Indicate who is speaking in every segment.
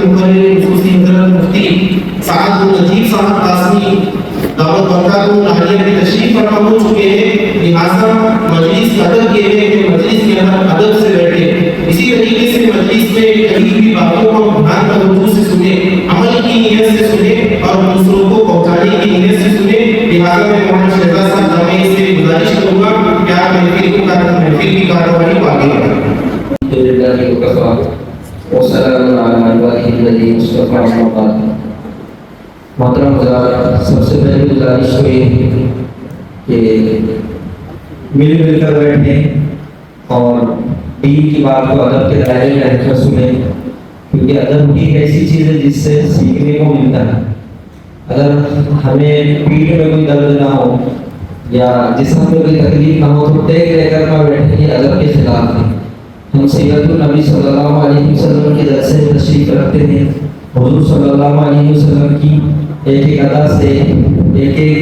Speaker 1: मुखर्रिर खुसूसी हज़रत मुफ्ती साद नजीब साहब कासमी दावत बरकातुहू लाहिया की तशरीफ फरमा हो चुके हैं। लिहाजा मजलिस अदब के लिए कि मजलिस के अंदर अदब से बैठे, इसी तरीके से मजलिस में कही भी बातों को ध्यान तवज्जो से सुने, अमल की नीयत से सुने और दूसरों को पहुंचाने की नीयत से सुने। लिहाजा मैं मोहम्मद शहजाद साहब जामे से गुजारिश करूंगा कि आप महफिल की कार्रवाई को आगे बढ़ाएं।
Speaker 2: मोहतरम हज़रात, सबसे पहले गुजारिश हुई कि मिलकर बैठें और दीन की बात को अदब के दायरे में रहकर सुने, क्योंकि अदब ही ऐसी चीज़ है जिससे सीखने को मिलता है। अगर हमें पीठ में कोई दर्द ना हो या जिस्म में कोई तकलीफ ना हो तो टेक लेकर ना बैठे, ये अदब के खिलाफ है। हम सीरतुन नबी सल्लल्लाहु अलैहि वसल्लम के दर्स में तशरीफ रखते हैं। हुजूर सल्लल्लाहु अलैहि वसल्लम की एक एक अदा से, एक एक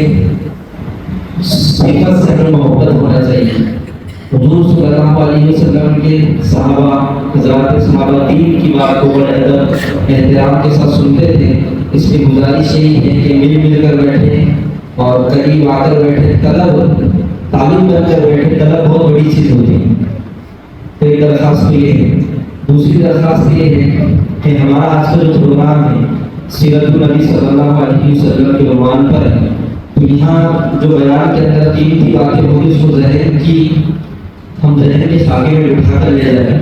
Speaker 2: सिफत से हमें मोहब्बत होना चाहिए। हुजूर सल्लल्लाहु अलैहि वसल्लम के सहाबा हज़रात सहाबा दीन की बात को बड़े अदब एहतराम के साथ सुनते थे। इसलिए गुजारिश यही है कि मिल कर बैठे और करीब आकर बैठे, तलब तालीम करकर बैठे। तलब बहुत बड़ी चीज़ होती है। तो एक दरख्वास्त ये है। दूसरी दरख्वास्त ये है कि हमारा आज का जो प्रोग्राम है सीरतुन नबी सल्लल्लाहु अलैहि वसल्लम के उन्वान पर है, तो यहाँ जो बयान के अंदर कीमती बातें होगी उसको ज़हन की हम जहन के सागे में उठा कर ले जाए।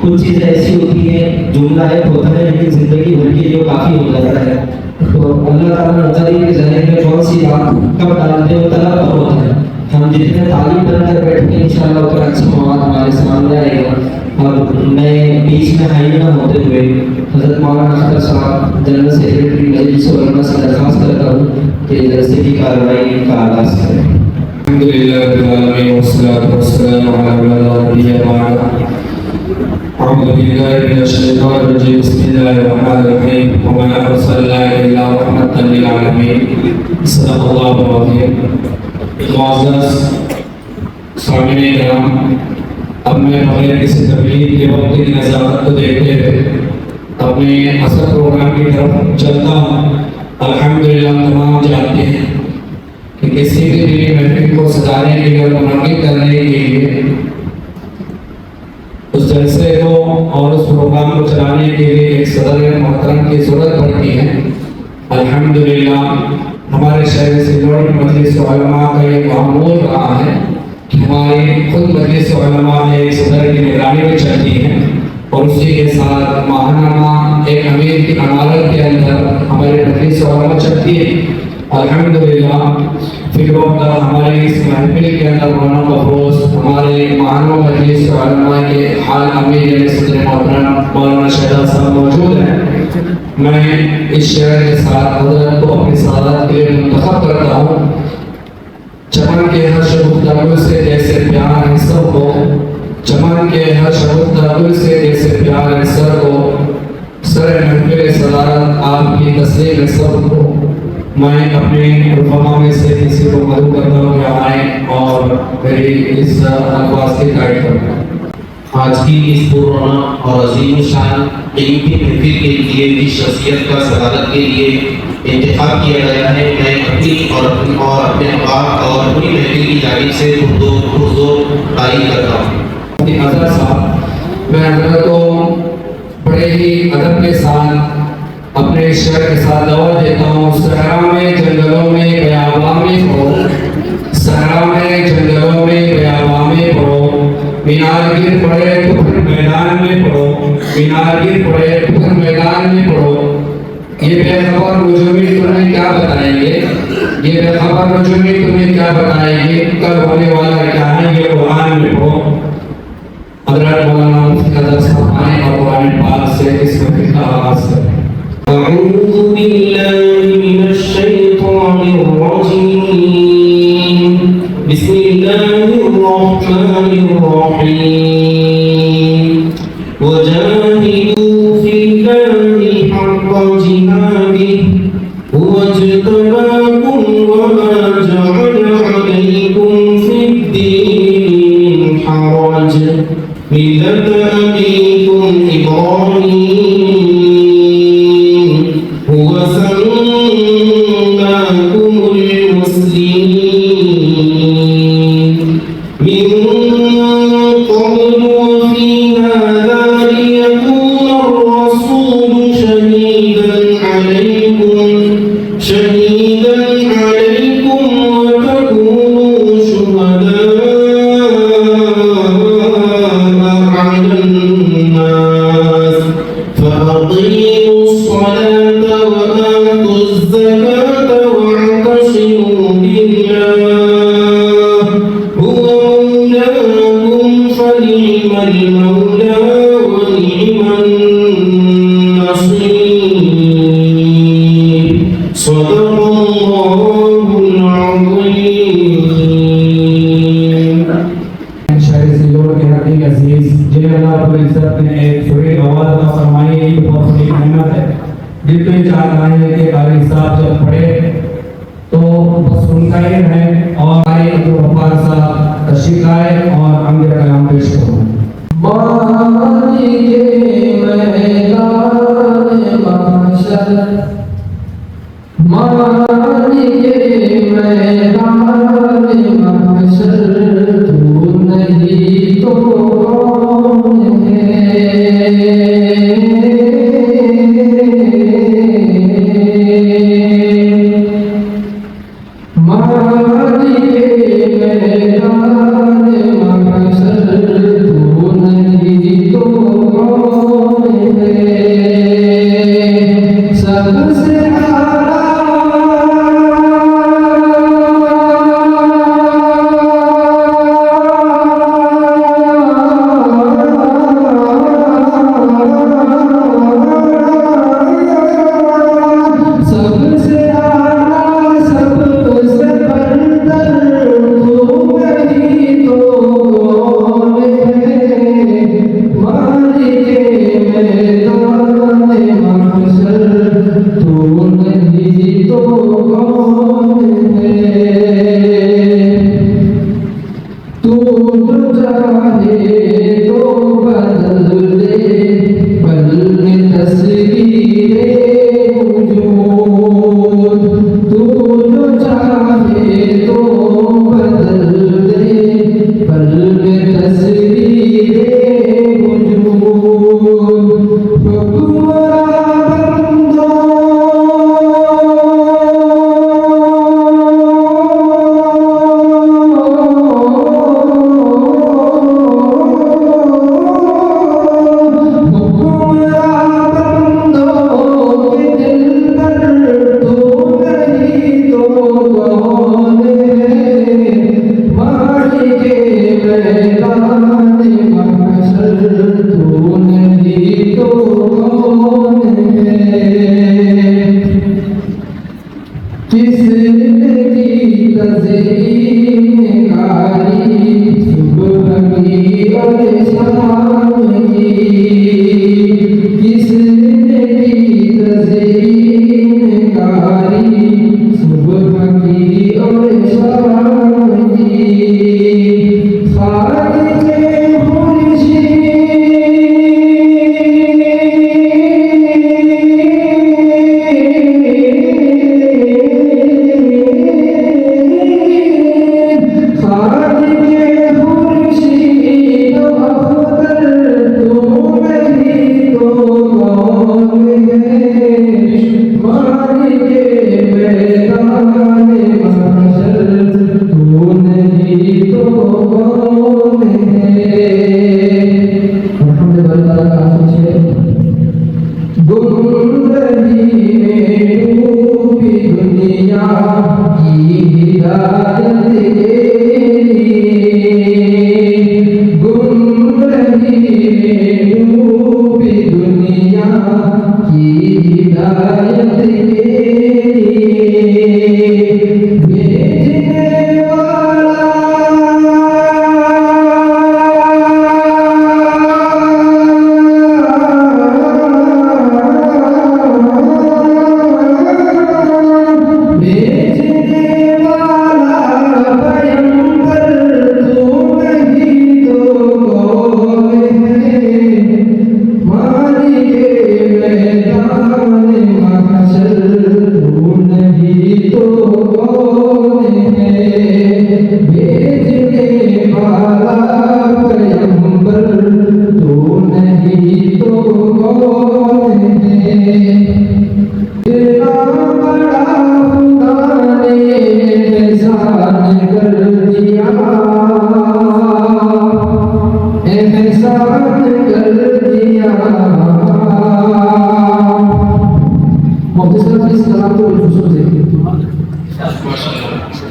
Speaker 2: कुछ चीज़ें ऐसी होती हैं, जुमला एक होता है लेकिन ज़िंदगी भर के लिए काफ़ी हो जाता है। तो अल्लाह ताला नज़री के जहन में कौन सी बात कब डालते हो तलब पर होता है। हम जितने तालीम करकर बैठेंगे इंशाअल्लाह उतना अच्छा मवाद हमारे सामने आएगा। और मैं बीच में हाई ना होते हुए हज़रत मौलाना अख्तर साहब जनरल सेक्रेटरी मजलिस उलमा से दरख्वास्त करता हूँ कि जलसे की कार्रवाई का आगाज़ करें।
Speaker 3: अल्हम्दुलिल्लाह रब्बिल आलमीन वस्सलातु वस्सलामु अला ला नबिय्य बअद। अऊज़ु बिल्लाहि मिनश शैतानिर रजीम। बिस्मिल्लाहिर रहमानिर रहीम। व मा अरसलनाका इल्ला रहमतन लिल आलमीन। सल्लल्लाहु अलैहि मुअज़्ज़ज़ सामिईन किराम, अब मैं बगैर किसी तकलीफ के वक्त की नज़ाकत को देखते हुए अपने असल प्रोग्राम की तरफ चलता हूँ। अल्हम्दुलिल्लाह तमाम जानते हैं कि किसी भी दीनी महफिल को सजाने के लिए और मुनक़िद करने के लिए उस जलसे को और उस प्रोग्राम को चलाने के लिए एक सदर मोहतरम की ज़रूरत पड़ती है। अल्हम्दुलिल्लाह हमारे शहर सिल्लोड की मजलिस उलमा का ये मामूल रहा है कि हमारी खुद मजलिस उलमा में एक सदर की निगरानी में चलती है और उसी के साथ माहनामा एक अमीर की अमारत के अंदर हमारी मजलिस उलमा चलती है। अल्हम्दुलिल्लाह फिर वक्त हमारे इस महफिल के अंदर मौलाना मफरोज हमारे माहनामा मजलिस उलमा के हाल अमीर सदर मोहतरम मौलाना शहजाद साहब मौजूद हैं। मैं इस शहर के साथ हज़रत को अपनी सादत के लिए मुंतखब करता हूँ। चमन के हर शबुल से जैसे प्यार है सबको, चमन के हर शबुल से जैसे प्यार है सबको, सर महफिल सदारत आपकी तस्लीम है सबको। मैं अपने रुफमा में से किसी को मदद करता हूँ कि आए और मेरी इस अल्फाज की गाइड करें।
Speaker 1: आज की इस पुराना और अजीम शान कीमती महफिल के लिए जिस शख्सियत का सदारत के लिए इंतखाब किया गया है, मैं अपनी और अपने अहबाब और पूरी महफिल की जानिब से पुरज़ोर तारीफ करता हूँ।
Speaker 3: हज़रत साहब, मैं हज़रत को बड़े ही अदब के साथ अपने शहर के साथ दावत देता हूँ। सहरा में जंगलों में बयाबां में पढ़ो, सहरा में जंगलों में बयाबां में पढ़ो, मीनार गिर पड़े तो फिर मैदान में पढ़ो, मीनार गिर पड़े तो फिर मैदान में पढ़ो। ये बेखबर मुजरिम तुम्हें क्या बताएंगे, ये बेखबर मुजरिम तुम्हें क्या बताएंगे, कल होने वाला क्या है ये कुरान में पढ़ो। हज़रत मौलाना मुफ्ती हज़रत साहब आए और कुरान पाक से इस महफिल का आगाज़ करें।
Speaker 1: अऊज़ु बिल्लाहि मिनश शैतानिर रजीम। बिस्मिल्लाहिर रहमानिर रहीम। वजाहिदू फिल्लाहि हक़्क़ जिहादिही वज्तबाकुम वमा जअल अलैकुम फिद्दीन मिन हरज मिल्लत अबीकुम इब्राहीम
Speaker 3: दिल में चाहता है कि कारी साहब जब पढ़े तो बस सुनता ही रहे और आए तो वफार साहब तशरीफ लाए और हम ये कलाम पेश करो।
Speaker 2: मानी के मैदान महशर, मानी के मैदान महशर, तू नहीं तो कौन है। मानी के मैदान महशर, तू नहीं तो कौन है। सबसे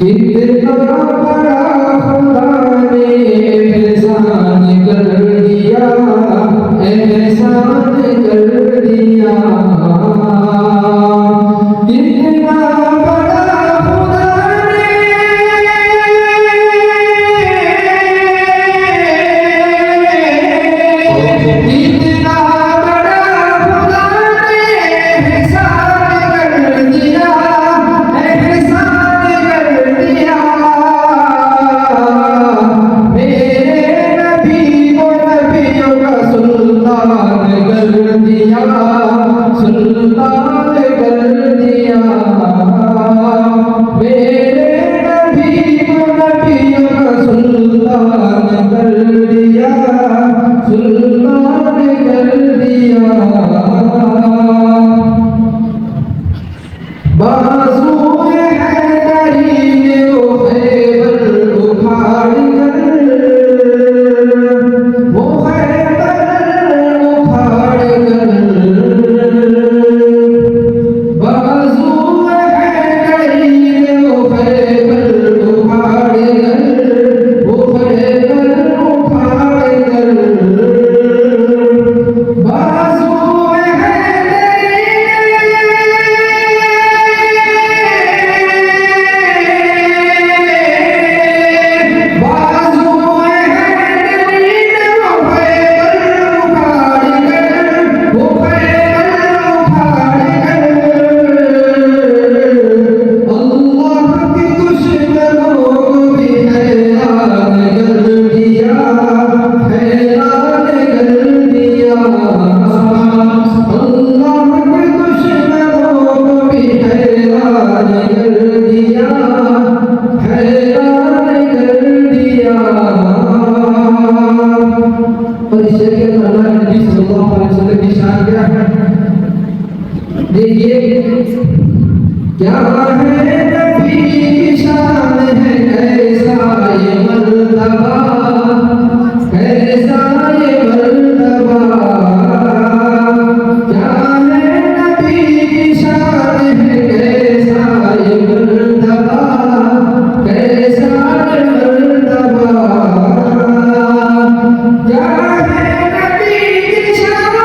Speaker 2: इतना बड़ा खुदा ने एहसान कर दिया, एहसान कर दिया। इतना बड़ा खुदा ने इतना बड़ा खुदा ने एहसान देखिए क्या है नबी की शान है, कैसा ये मर्तबा, कैसा ये मर्तबा। क्या है नबी की शान है, कैसा ये मर्तबा, कैसा ये मर्तबा। क्या है नबी की शान,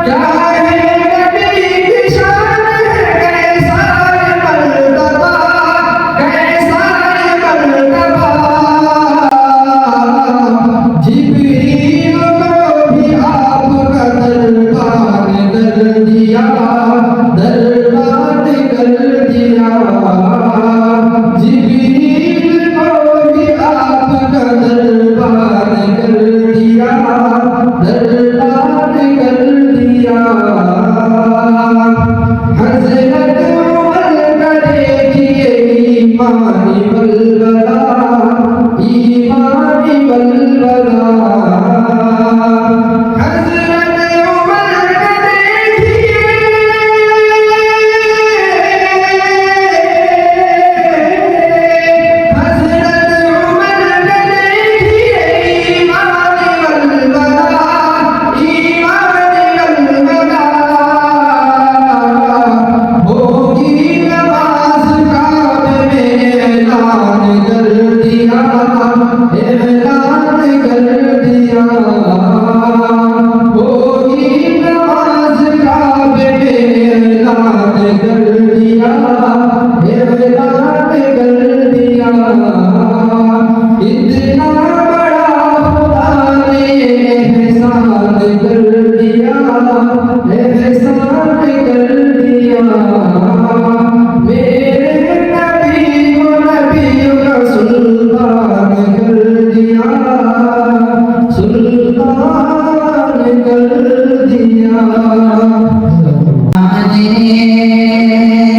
Speaker 2: क्या है नबी की शान है, कैसा ये मर्तबा, कैसा ये मर्तबा। जिब्रील को भी आपका दरबार कर दिया, दरबार कर दिया। जिब्रील को भी आपका दरबार कर दिया, दरबार कर दिया। हज़रत उमर का देखिए ईमानी बलबला, ईमानी बलबला। हज़रत उमर का देखिए, हज़रत उमर का देखिए ईमानी बलबला, ईमानी बलबला। होगी नमाज काबे में ऐलान कर दिया, ऐलान कर दिया। होगी नमाज काबे में ऐलान कर दिया, ऐलान कर दिया। इतना बड़ा खुदा ने एहसान कर दिया, एहसान कर दिया। मेरे नबी को नबियों का सुल्तान कर दिया, सुल्तान कर दिया।
Speaker 4: आने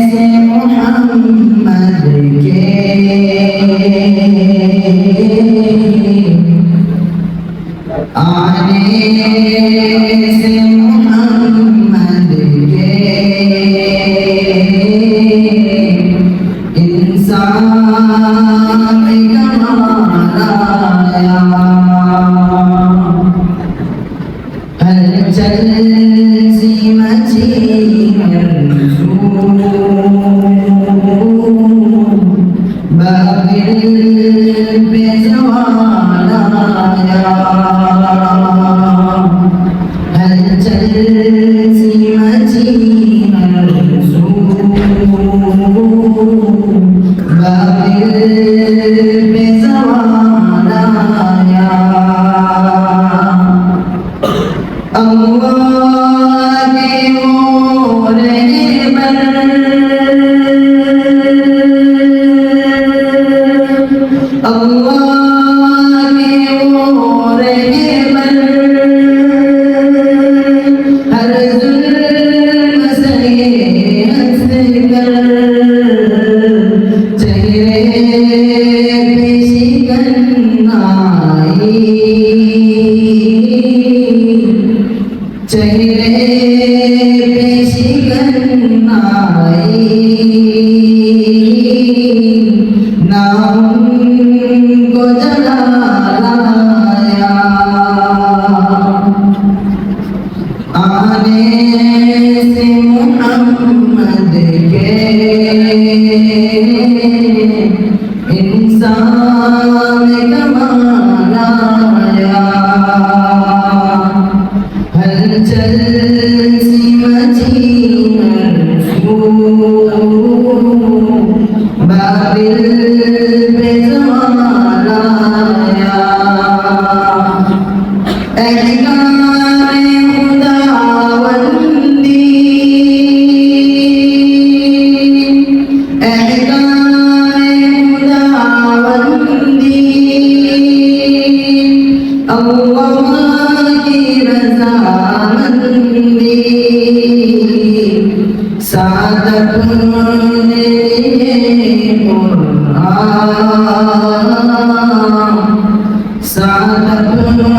Speaker 4: से मोहम्मद के आने से मोहम्मद के इंसान कमाल आया। हलचल सी मची बाबिल पे सवाल आया। हलचल सी मची बाबिल पे सवाल आया। अल्लाह के मोरे पर, अल्लाह के मोरे पर हर जुल्म से हंस कर चेहरे पे शिकन आई। चेहरे पे शिकन आई। नाम को जलाया। आने से मोहम्मद के इंसान कमाल आया। हलचल सी मची बाबिल पे सवाल आया। एहकाम खुदावंदी, एहकाम खुदावंदी। अल्लाह की रज़ामंदी साथ अपने लिए कुरान, साथ अपने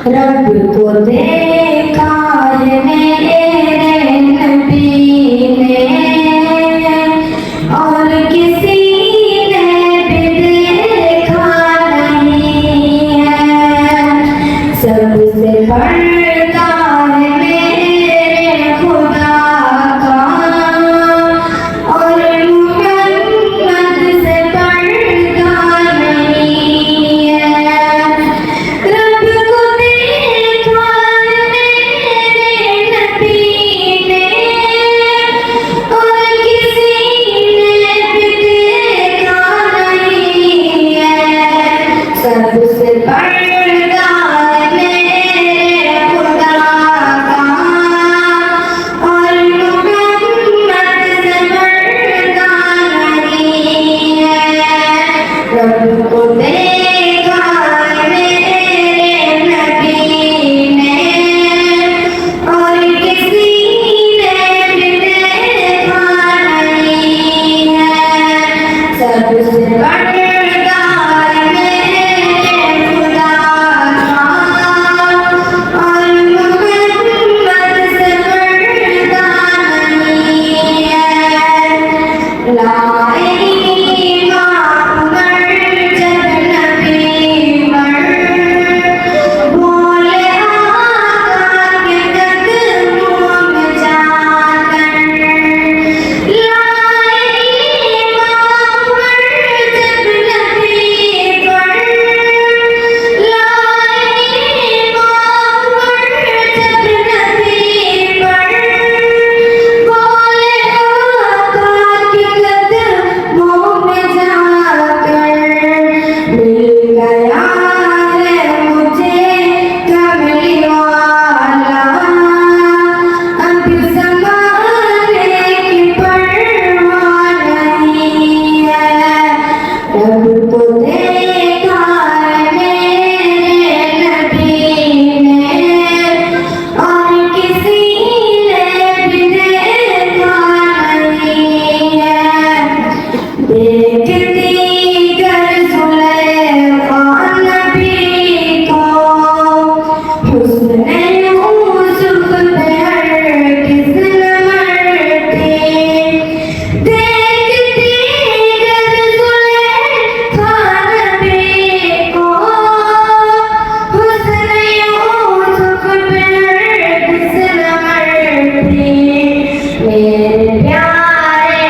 Speaker 5: रब को देखा है मेरे नबी ने और किसी ने भी देखा नहीं है। सबसे बढ़ता है मेरे खुदा का और मुहम्मद से बढ़ता नहीं है। रब को देखा है मेरे नबी ने और किसी ने भी देखा नहीं है। सबसे बढ़ता है मेरे खुदा का और मुहम्मद से बढ़ता नहीं है। रब को देखा है मेरे नबी ने और किसी ने भी देखा नहीं है। सबसे बढ़ता है मेरे खुदा का और मुहम्मद से बढ़ता नहीं है। लाए इमाम जब नबी बोले आका के कदमों में जाकर। लाए इमाम जब नबी लाए इमाम जब नबी बोले आका के कदमों में जाकर। मिल गया है मुझे कमली वाला अब ज़माने की परवाह नहीं है। रब को देखा है मेरे नबी ने और किसी ने भी देखा नहीं है। देखती कर ज़ुलेखा नबी को हुस्न यूसुफ पे हरगिज़ न मरती। देखती कर ज़ुलेखा नबी को हुस्न यूसुफ पे हरगिज़ न मरती। मेरे प्यारे